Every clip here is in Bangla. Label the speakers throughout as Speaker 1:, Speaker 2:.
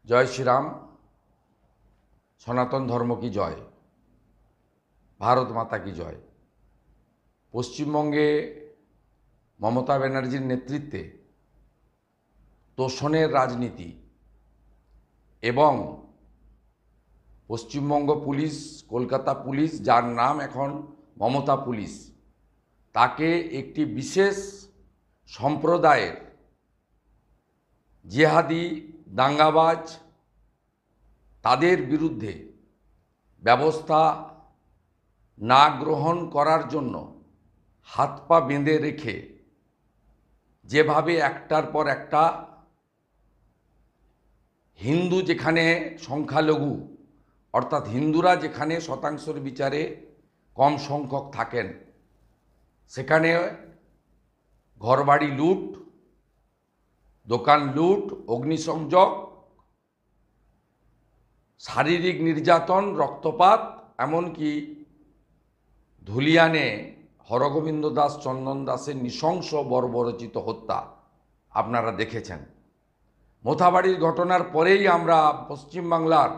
Speaker 1: জয় শ্রীরাম। সনাতন ধর্ম কি জয়, ভারত মাতা কি জয়। পশ্চিমবঙ্গে মমতা ব্যানার্জির নেতৃত্বে তোষণের রাজনীতি এবং পশ্চিমবঙ্গ পুলিশ, কলকাতা পুলিশ, যার নাম এখন মমতা পুলিশ, তাকে একটি বিশেষ সম্প্রদায়ের জেহাদি দাঙ্গাবাজ তাদের বিরুদ্ধে ব্যবস্থা না গ্রহণ করার জন্য হাত পা বেঁধে রেখে যেভাবে একটার পর একটা হিন্দু যেখানে সংখ্যালঘু অর্থাৎ হিন্দুরা যেখানে শতাংশের বিচারে কম সংখ্যক থাকেন, সেখানে ঘরবাড়ি লুট, দোকান লুট, অগ্নিসংযোগ, শারীরিক নির্যাতন, রক্তপাত, এমনকি ধুলিয়ানে হরগোবিন্দ দাস, চন্দন দাসের নৃশংস বর্বরচিত হত্যা আপনারা দেখেছেন। মোথাবাড়ির ঘটনার পরেই আমরা পশ্চিমবাংলার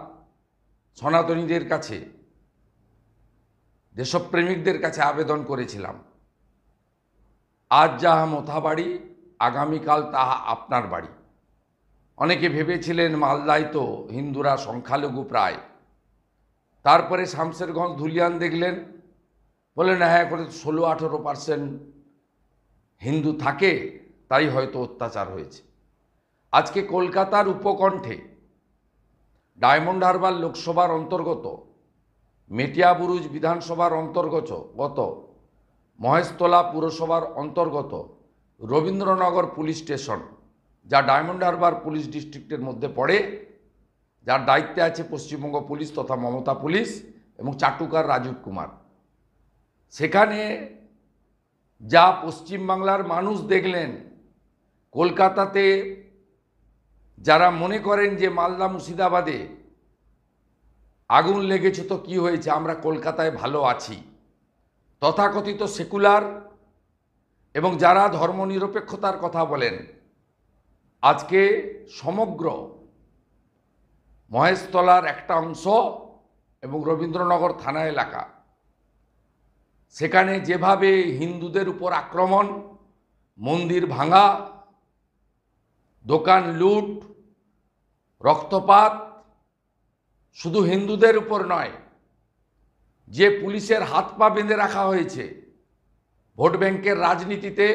Speaker 1: সনাতনীদের কাছে, দেশপ্রেমিকদের কাছে আবেদন করেছিলাম, আজ যাহা মোথাবাড়ি, আগামীকাল তাহা আপনার বাড়ি। অনেকে ভেবেছিলেন মালদায় তো হিন্দুরা সংখ্যালঘু প্রায়, তারপরে শামশেরগঞ্জ, ধুলিয়ান দেখলেন, বললেন হ্যাঁ করে 16-18% হিন্দু থাকে, তাই হয়তো অত্যাচার হয়েছে। আজকে কলকাতার উপকণ্ঠে ডায়মন্ড হারবার লোকসভার অন্তর্গত, মেটিয়াবুরুজ বিধানসভার অন্তর্গত, মহেশতলা পুরসভার অন্তর্গত রবীন্দ্রনগর পুলিশ স্টেশন, যা ডায়মন্ড হারবার পুলিশ ডিস্ট্রিক্টের মধ্যে পড়ে, যার দায়িত্বে আছে পশ্চিমবঙ্গ পুলিশ তথা মমতা পুলিশ এবং চাটুকার রাজীব কুমার, সেখানে যা পশ্চিমবাংলার মানুষ দেখলেন, কলকাতাতে যারা মনে করেন যে মালদা মুর্শিদাবাদে আগুন লেগেছে তো কি হয়েছে, আমরা কলকাতায় ভালো আছি, তথাকথিত সেকুলার এবং যারা ধর্মনিরপেক্ষতার কথা বলেন, আজকে সমগ্র মহেশতলার একটা অংশ এবং রবীন্দ্রনগর থানা এলাকা, সেখানে যেভাবে হিন্দুদের উপর আক্রমণ, মন্দির ভাঙা, দোকান লুট, রক্তপাত, শুধু হিন্দুদের উপর নয়, যে পুলিশের হাত পা বেঁধে রাখা হয়েছে ভোট ব্যাংকের রাজনীতিতে,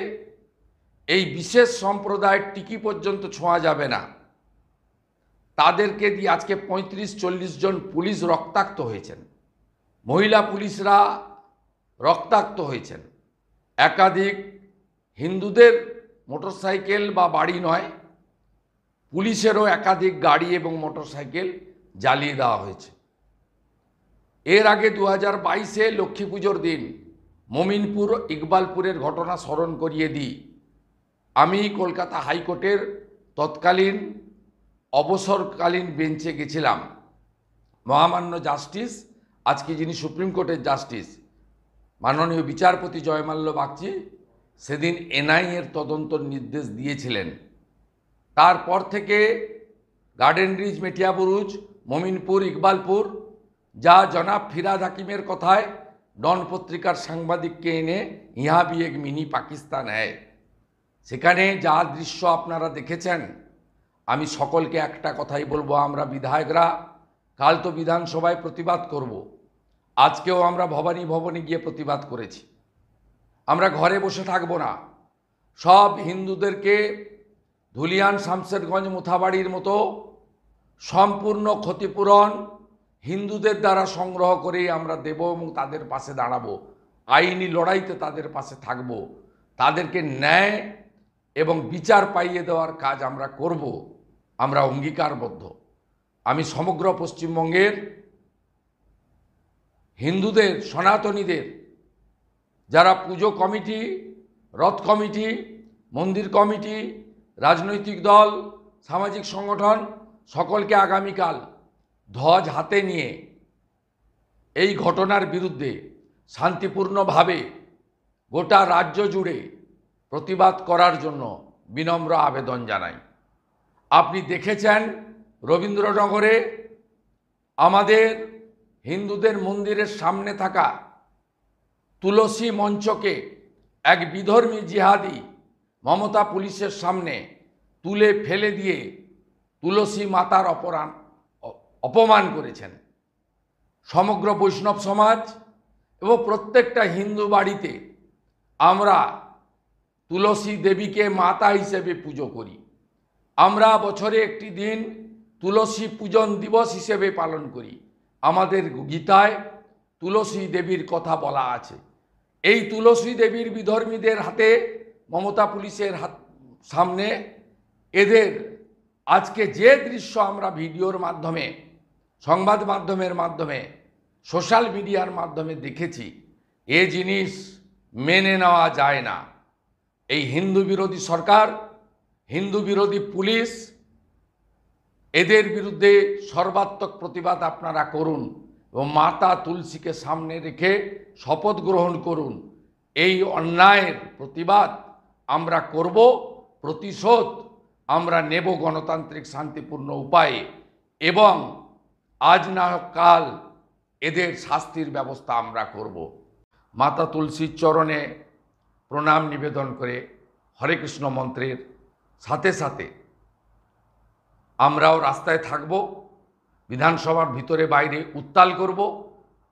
Speaker 1: এই বিশেষ সম্প্রদায়ের টিকি পর্যন্ত ছোঁয়া যাবে না, তাদেরকে দিয়ে আজকে 35-40 জন পুলিশ রক্তাক্ত হয়েছেন, মহিলা পুলিশরা রক্তাক্ত হয়েছেন, একাধিক হিন্দুদের মোটরসাইকেল বা বাড়ি নয়, পুলিশেরও একাধিক গাড়ি এবং মোটরসাইকেল জ্বালিয়ে দেওয়া হয়েছে। এর আগে 2022-এ লক্ষ্মী পুজোর দিন মমিনপুর, ইকবালপুরের ঘটনা স্মরণ করিয়ে দিই। আমি কলকাতা হাইকোর্টের তৎকালীন অবসরকালীন বেঞ্চে গেছিলাম। মহামান্য জাস্টিস, আজকে যিনি সুপ্রিম কোর্টের জাস্টিস, মাননীয় বিচারপতি জয়মাল্য বাগচি, সেদিন এনআইএর তদন্তর নির্দেশ দিয়েছিলেন। তারপর থেকে গার্ডেন রিচ, মেটিয়াবুরুজ, মমিনপুর, ইকবালপুর, যা জনাব ফিরাদ হাকিমের কথায় ডন পত্রিকার সাংবাদিককে এনে ইহা ভি এক মিনি পাকিস্তান হ্যায়, সেখানে যা দৃশ্য আপনারা দেখেছেন, আমি সকলকে একটা কথাই বলবো, আমরা বিধায়করা কাল তো বিধানসভায় প্রতিবাদ করব, আজকেও আমরা ভবানী ভবনে গিয়ে প্রতিবাদ করেছি। আমরা ঘরে বসে থাকবো না, সব হিন্দুদেরকে ধুলিয়ান, শামশেরগঞ্জ, মোথাবাড়ির মতো সম্পূর্ণ ক্ষতিপূরণ হিন্দুদের দ্বারা সংগ্রহ করেই আমরা দেব এবং তাদের পাশে দাঁড়াবো, আইনি লড়াইতে তাদের পাশে থাকব, তাদেরকে ন্যায় এবং বিচার পাইয়ে দেওয়ার কাজ আমরা করব, আমরা অঙ্গীকারবদ্ধ। আমি সমগ্র পশ্চিমবঙ্গের হিন্দুদের, সনাতনীদের, যারা পুজো কমিটি, রথ কমিটি, মন্দির কমিটি, রাজনৈতিক দল, সামাজিক সংগঠন, সকলকে আগামীকাল ধ্বজ হাতে নিয়ে এই ঘটনার বিরুদ্ধে শান্তিপূর্ণভাবে গোটা রাজ্য জুড়ে প্রতিবাদ করার জন্য বিনম্র আবেদন জানাই। আপনি দেখেছেন রবীন্দ্রনগরে আমাদের হিন্দুদের মন্দিরের সামনে থাকা তুলসী মঞ্চকে এক বিধর্মী জিহাদি মমতা পুলিশের সামনে তুলে ফেলে দিয়ে তুলসী মাতার অপমান করেছেন। সমগ্র বৈষ্ণব সমাজ এবং প্রত্যেকটা হিন্দু বাড়িতে আমরা তুলসী দেবীকে মাতা হিসেবে পুজো করি। আমরা বছরে একটি দিন তুলসী পূজন দিবস হিসেবে পালন করি। আমাদের গীতায় তুলসী দেবীর কথা বলা আছে। এই তুলসী দেবীর বিধর্মীদের হাতে মমতা পুলিশের সামনে এদের আজকে যে দৃশ্য আমরা ভিডিওর মাধ্যমে, সংবাদ মাধ্যমের মাধ্যমে, সোশ্যাল মিডিয়ার মাধ্যমে দেখেছি, এ জিনিস মেনে নেওয়া যায় না। এই হিন্দু বিরোধী সরকার, হিন্দু বিরোধী পুলিশ, এদের বিরুদ্ধে সর্বাত্মক প্রতিবাদ আপনারা করুন এবং মাতা তুলসীকে সামনে রেখে শপথ গ্রহণ করুন। এই অন্যায়ের প্রতিবাদ আমরা করব, প্রতিশোধ আমরা নেব গণতান্ত্রিক শান্তিপূর্ণ উপায়ে, এবং আজ না হোক কাল এদের শাস্তির ব্যবস্থা আমরা করব। মাতা তুলসীর চরণে প্রণাম নিবেদন করে হরে কৃষ্ণ মন্ত্রের সাথে সাথে আমরাও রাস্তায় থাকব, বিধানসভার ভিতরে বাইরে উত্তাল করব।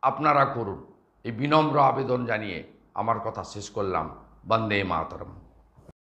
Speaker 1: আপনারা করুন। এই বিনম্র আবেদন জানিয়ে আমার কথা শেষ করলাম। বন্দে মাতরম।